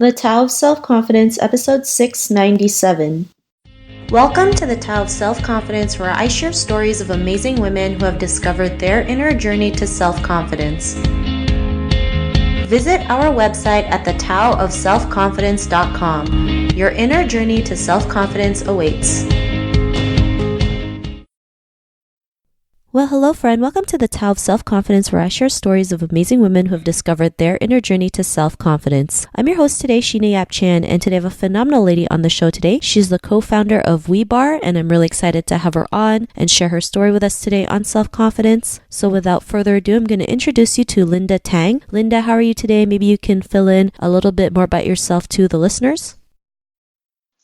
The Tao of Self-Confidence, episode 697. Welcome to the Tao of Self-Confidence, where I share stories of amazing women who have discovered their inner journey to self-confidence. Visit our website at thetaoofselfconfidence.com. Your inner journey to self-confidence awaits. Well, hello friend. Welcome to the Tao of Self-Confidence, where I share stories of amazing women who have discovered their inner journey to self-confidence. I'm your host today, Sheena Yap Chan, and today I have a phenomenal lady on the show today. She's the co-founder of WeBarre, and I'm really excited to have her on and share her story with us today on self-confidence. So without further ado, I'm going to introduce you to Linda Tang. Linda, how are you today? Maybe you can fill in a little bit more about yourself to the listeners.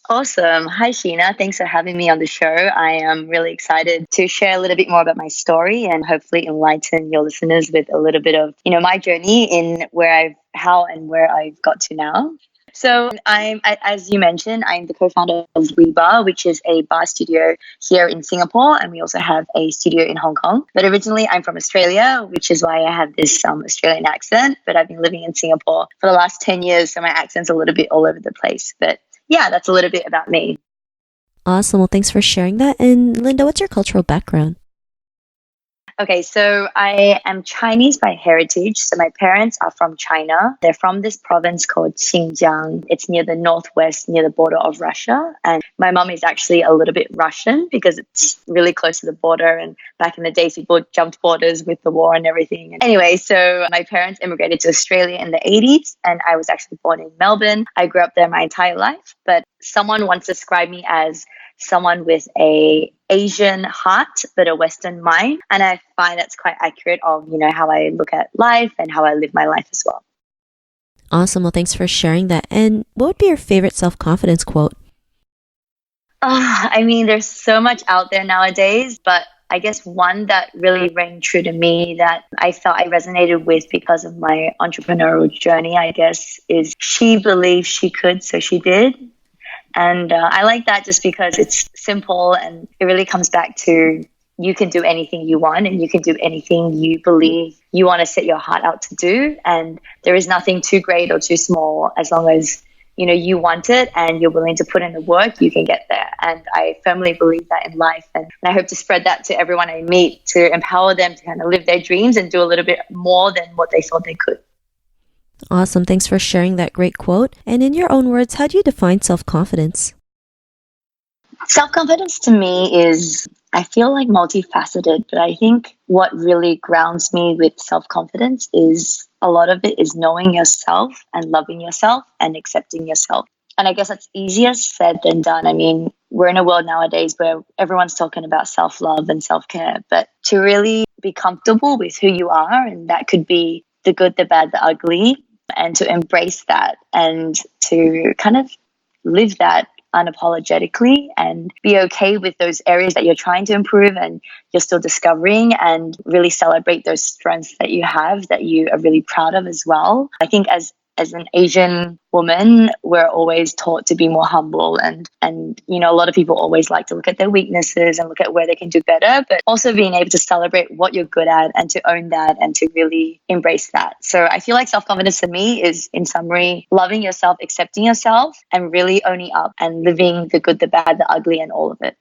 Awesome. Hi, Sheena. Thanks for having me on the show. I am really excited to share a little bit more about my story and hopefully enlighten your listeners with a little bit of, my journey in how I've got to now. So as you mentioned, I'm the co-founder of WeBarre, which is a bar studio here in Singapore, and we also have a studio in Hong Kong. But originally, I'm from Australia, which is why I have this Australian accent. But I've been living in Singapore for the last 10 years, so my accent's a little bit all over the place. But yeah, that's a little bit about me. Awesome. Well, thanks for sharing that. And Linda, what's your cultural background? Okay, so I am Chinese by heritage. So my parents are from China. They're from this province called Xinjiang. It's near the northwest, near the border of Russia. And my mom is actually a little bit Russian because it's really close to the border. And back in the days, people jumped borders with the war and everything. Anyway, so my parents immigrated to Australia in the 80s, and I was actually born in Melbourne. I grew up there my entire life, but someone once described me as someone with a Asian heart but a Western mind, and I find that's quite accurate of how I look at life and how I live my life as well. Awesome. Well, thanks for sharing that. And what would be your favorite self-confidence quote? There's so much out there nowadays, but I guess one that really rang true to me that I felt I resonated with because of my entrepreneurial journey, I guess, is she believed she could, so she did. And I like that just because it's simple and it really comes back to you can do anything you want and you can do anything you believe you want to set your heart out to do. And there is nothing too great or too small as long as, you want it and you're willing to put in the work, you can get there. And I firmly believe that in life. And I hope to spread that to everyone I meet to empower them to kind of live their dreams and do a little bit more than what they thought they could. Awesome. Thanks for sharing that great quote. And in your own words, how do you define self-confidence? Self-confidence to me is, I feel like multifaceted, but I think what really grounds me with self-confidence is a lot of it is knowing yourself and loving yourself and accepting yourself. And I guess that's easier said than done. We're in a world nowadays where everyone's talking about self-love and self-care, but to really be comfortable with who you are, and that could be the good, the bad, the ugly, and to embrace that and to kind of live that unapologetically and be okay with those areas that you're trying to improve and you're still discovering, and really celebrate those strengths that you have that you are really proud of as well. I think as an Asian woman, we're always taught to be more humble and a lot of people always like to look at their weaknesses and look at where they can do better, but also being able to celebrate what you're good at and to own that and to really embrace that. So I feel like self-confidence to me is, in summary, loving yourself, accepting yourself, and really owning up and living the good, the bad, the ugly, and all of it.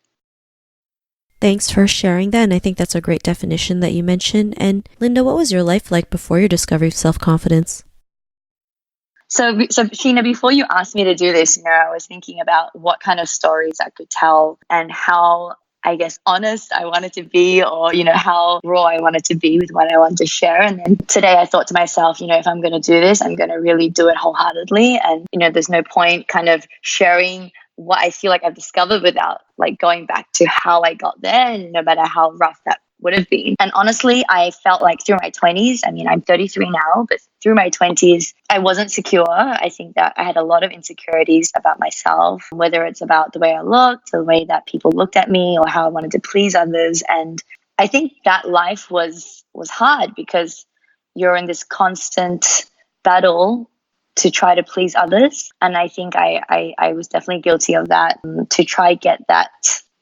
Thanks for sharing that, and I think that's a great definition that you mentioned. And Linda, what was your life like before your discovery of self-confidence? So Sheena, before you asked me to do this, I was thinking about what kind of stories I could tell and how, I guess, honest I wanted to be, or, how raw I wanted to be with what I wanted to share. And then today I thought to myself, if I'm going to do this, I'm going to really do it wholeheartedly. And, there's no point kind of sharing what I feel like I've discovered without like going back to how I got there, and no matter how rough that would have been. And honestly, I felt like through my 20s, I'm 33 now, but through my 20s, I wasn't secure. I think that I had a lot of insecurities about myself, whether it's about the way I looked, the way that people looked at me, or how I wanted to please others. And I think that life was hard because you're in this constant battle to try to please others. And I think I was definitely guilty of that, to try get that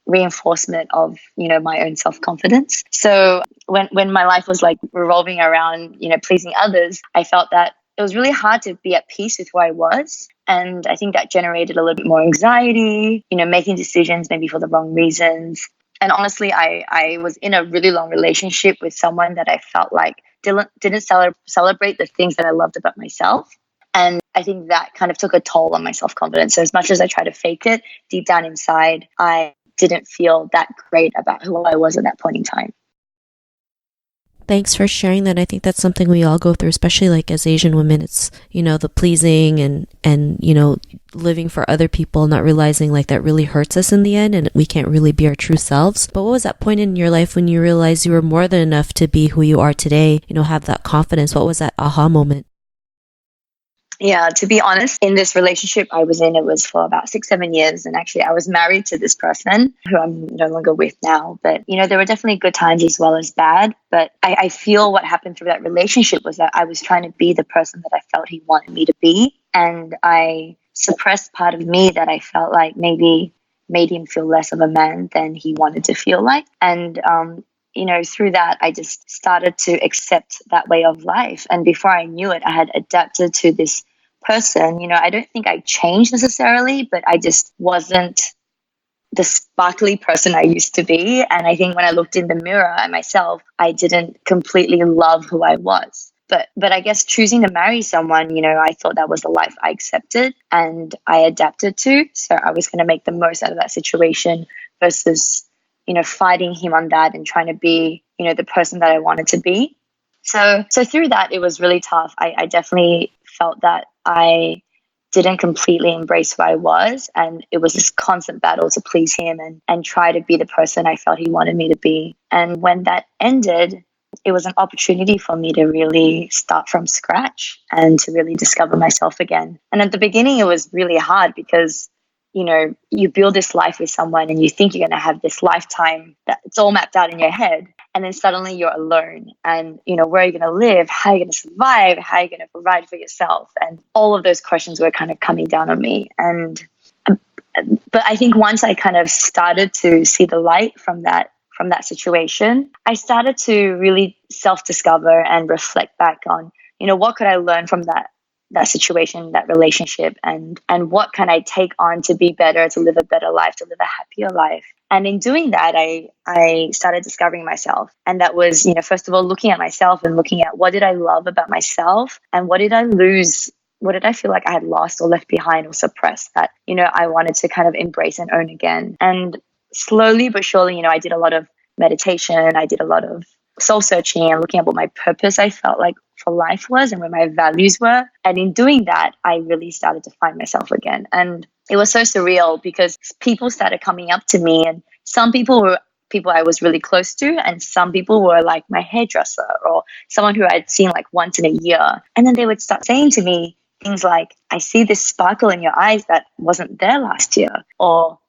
reinforcement of, my own self-confidence. So when my life was like revolving around, pleasing others, I felt that it was really hard to be at peace with who I was. And I think that generated a little bit more anxiety, making decisions maybe for the wrong reasons. And honestly, I was in a really long relationship with someone that I felt like didn't celebrate the things that I loved about myself. And I think that kind of took a toll on my self-confidence. So as much as I tried to fake it, deep down inside, I didn't feel that great about who I was at that point in time. Thanks for sharing that. I think that's something we all go through, especially like as Asian women. It's, the pleasing and living for other people, not realizing like that really hurts us in the end and we can't really be our true selves. But what was that point in your life when you realized you were more than enough to be who you are today, have that confidence? What was that aha moment? Yeah, to be honest, in this relationship I was in, it was for about 6-7 years. And actually, I was married to this person who I'm no longer with now. But, there were definitely good times as well as bad. But I feel what happened through that relationship was that I was trying to be the person that I felt he wanted me to be. And I suppressed part of me that I felt like maybe made him feel less of a man than he wanted to feel like. And, through that, I just started to accept that way of life. And before I knew it, I had adapted to this person. I don't think I changed necessarily, but I just wasn't the sparkly person I used to be. And I think when I looked in the mirror at myself, I didn't completely love who I was. But I guess choosing to marry someone, I thought that was the life I accepted and I adapted to. So I was going to make the most out of that situation versus fighting him on that and trying to be, the person that I wanted to be. So through that, it was really tough. I definitely felt that I didn't completely embrace who I was. And it was this constant battle to please him and try to be the person I felt he wanted me to be. And when that ended, it was an opportunity for me to really start from scratch and to really discover myself again. And at the beginning, it was really hard because you build this life with someone and you think you're going to have this lifetime that it's all mapped out in your head. And then suddenly you're alone and, where are you going to live? How are you going to survive? How are you going to provide for yourself? And all of those questions were kind of coming down on me. But I think once I kind of started to see the light from that situation, I started to really self-discover and reflect back on, what could I learn from that situation, that relationship, and what can I take on to be better, to live a better life, to live a happier life. And in doing that, I started discovering myself. And that was, first of all, looking at myself and looking at what did I love about myself and what did I lose? What did I feel like I had lost or left behind or suppressed that, I wanted to kind of embrace and own again. And slowly but surely, I did a lot of meditation. I did a lot of soul searching and looking at what my purpose I felt like for life was and where my values were. And in doing that, I really started to find myself again. And it was so surreal because people started coming up to me, and some people were people I was really close to, and some people were like my hairdresser or someone who I'd seen like once in a year. And then they would start saying to me things like, I see this sparkle in your eyes that wasn't there last year, or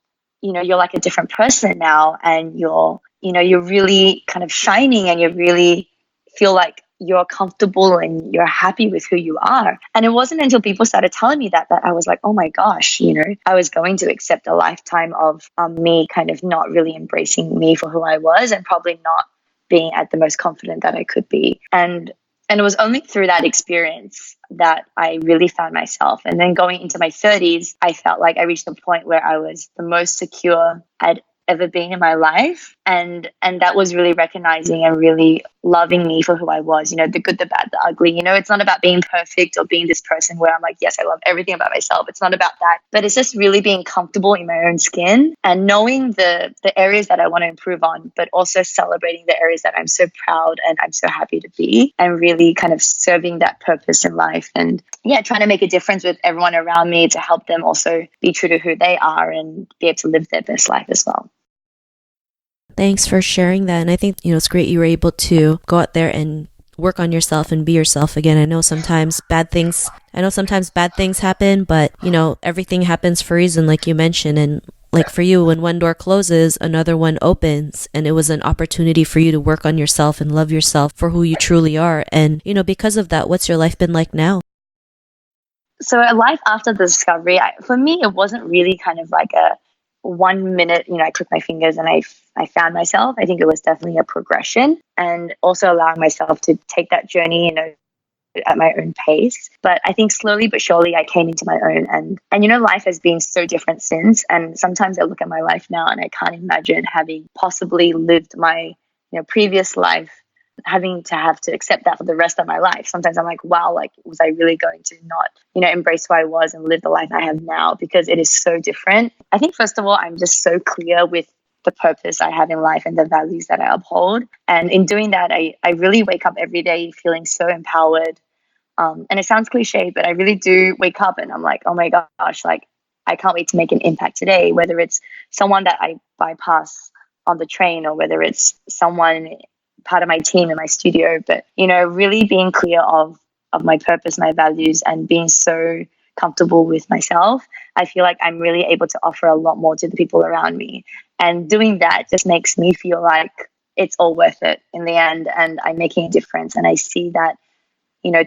you're like a different person now, and you're really kind of shining, and you really feel like you're comfortable and you're happy with who you are. And it wasn't until people started telling me that I was like, oh my gosh, I was going to accept a lifetime of me kind of not really embracing me for who I was and probably not being at the most confident that I could be. And it was only through that experience that I really found myself. And then going into my 30s, I felt like I reached a point where I was the most secure I'd ever been in my life. And that was really recognizing and really loving me for who I was, the good, the bad, the ugly. It's not about being perfect or being this person where I'm like, yes, I love everything about myself. It's not about that. But it's just really being comfortable in my own skin and knowing the areas that I want to improve on, but also celebrating the areas that I'm so proud and I'm so happy to be, and really kind of serving that purpose in life. And yeah, trying to make a difference with everyone around me to help them also be true to who they are and be able to live their best life as well. Thanks for sharing that. And I think, it's great you were able to go out there and work on yourself and be yourself again. I know sometimes bad things happen, but, everything happens for a reason, like you mentioned. And like for you, when one door closes, another one opens. And it was an opportunity for you to work on yourself and love yourself for who you truly are. And, because of that, what's your life been like now? So a life after the discovery, for me, it wasn't really kind of like a 1 minute, I clicked my fingers and I found myself. I think it was definitely a progression, and also allowing myself to take that journey, at my own pace. But I think slowly but surely I came into my own, and life has been so different since. And sometimes I look at my life now and I can't imagine having possibly lived my previous life, having to have to accept that for the rest of my life. Sometimes I'm like, wow, like, was I really going to not, embrace who I was and live the life I have now? Because it is so different. I think, first of all, I'm just so clear with the purpose I have in life and the values that I uphold. And in doing that, I really wake up every day feeling so empowered. And it sounds cliche, but I really do wake up and I'm like, oh my gosh, like, I can't wait to make an impact today, whether it's someone that I bypass on the train or whether it's someone part of my team in my studio. But really being clear of my purpose, my values, and being so comfortable with myself, I feel like I'm really able to offer a lot more to the people around me. And doing that just makes me feel like it's all worth it in the end, and I'm making a difference. And I see that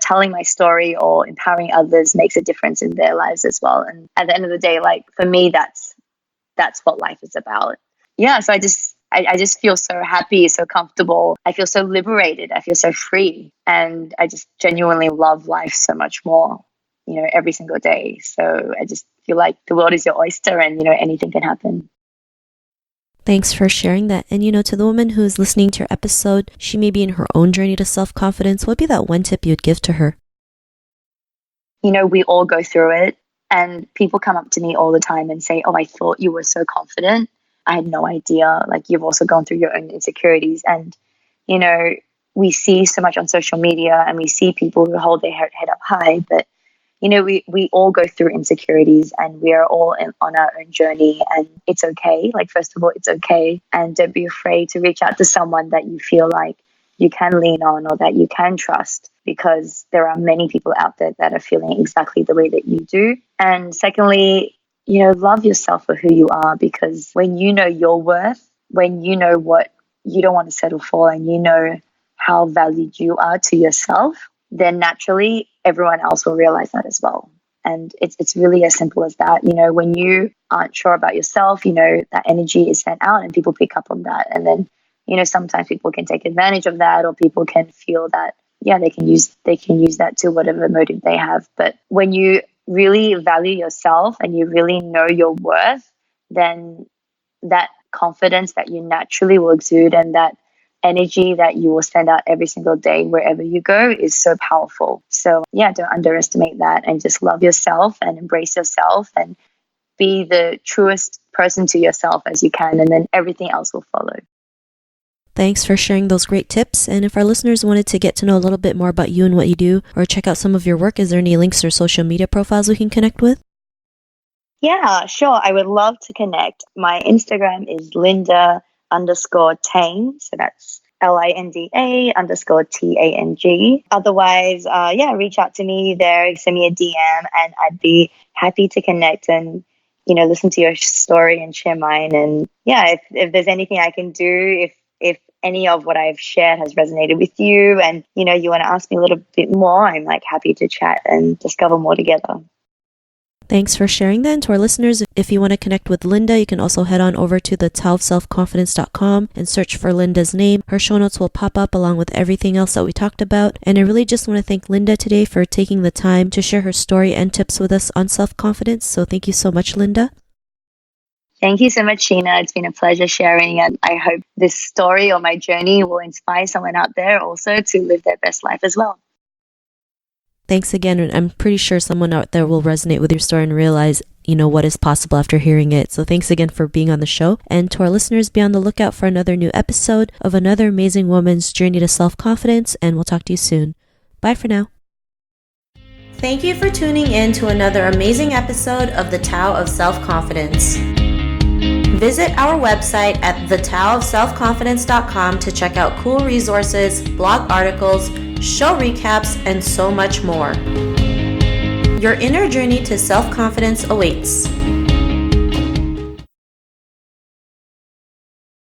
telling my story or empowering others makes a difference in their lives as well. And at the end of the day, like, for me, that's what life is about. Yeah, so I just feel so happy, so comfortable. I feel so liberated. I feel so free. And I just genuinely love life so much more, every single day. So I just feel like the world is your oyster and, anything can happen. Thanks for sharing that. And to the woman who is listening to your episode, she may be in her own journey to self-confidence. What would be that one tip you'd give to her? We all go through it. And people come up to me all the time and say, oh, I thought you were so confident. I had no idea. Like, you've also gone through your own insecurities. And, we see so much on social media and we see people who hold their head up high. But, we all go through insecurities and we are all on our own journey, and it's okay. Like, first of all, it's okay. And don't be afraid to reach out to someone that you feel like you can lean on or that you can trust, because there are many people out there that are feeling exactly the way that you do. And secondly, love yourself for who you are, because when you know your worth, when you know what you don't want to settle for, and you know how valued you are to yourself, then naturally everyone else will realize that as well. And it's really as simple as that. When you aren't sure about yourself, that energy is sent out and people pick up on that. And then, sometimes people can take advantage of that, or people can feel that, yeah, they can use that to whatever motive they have. But when you really value yourself and you really know your worth, then that confidence that you naturally will exude and that energy that you will send out every single day wherever you go is so powerful. So yeah, don't underestimate that, and just love yourself and embrace yourself and be the truest person to yourself as you can, and then everything else will follow. Thanks for sharing those great tips. And if our listeners wanted to get to know a little bit more about you and what you do, or check out some of your work, is there any links or social media profiles we can connect with? Yeah, sure. I would love to connect. My Instagram is Linda_Tang. So that's Linda_Tang. Otherwise, reach out to me there, send me a DM, and I'd be happy to connect and, listen to your story and share mine. And yeah, if there's anything I can do, if any of what I've shared has resonated with you and, you want to ask me a little bit more, I'm like happy to chat and discover more together. Thanks for sharing that. And to our listeners, if you want to connect with Linda, you can also head on over to the taoofselfconfidence.com and search for Linda's name. Her show notes will pop up along with everything else that we talked about. And I really just want to thank Linda today for taking the time to share her story and tips with us on self-confidence. So thank you so much, Linda. Thank you so much, Sheena. It's been a pleasure sharing, and I hope this story or my journey will inspire someone out there also to live their best life as well. Thanks again, and I'm pretty sure someone out there will resonate with your story and realize, what is possible after hearing it. So thanks again for being on the show. And to our listeners, be on the lookout for another new episode of another amazing woman's journey to self-confidence, and we'll talk to you soon. Bye for now. Thank you for tuning in to another amazing episode of The Tao of Self-Confidence. Visit our website at thetaoofselfconfidence.com to check out cool resources, blog articles, show recaps, and so much more. Your inner journey to self-confidence awaits.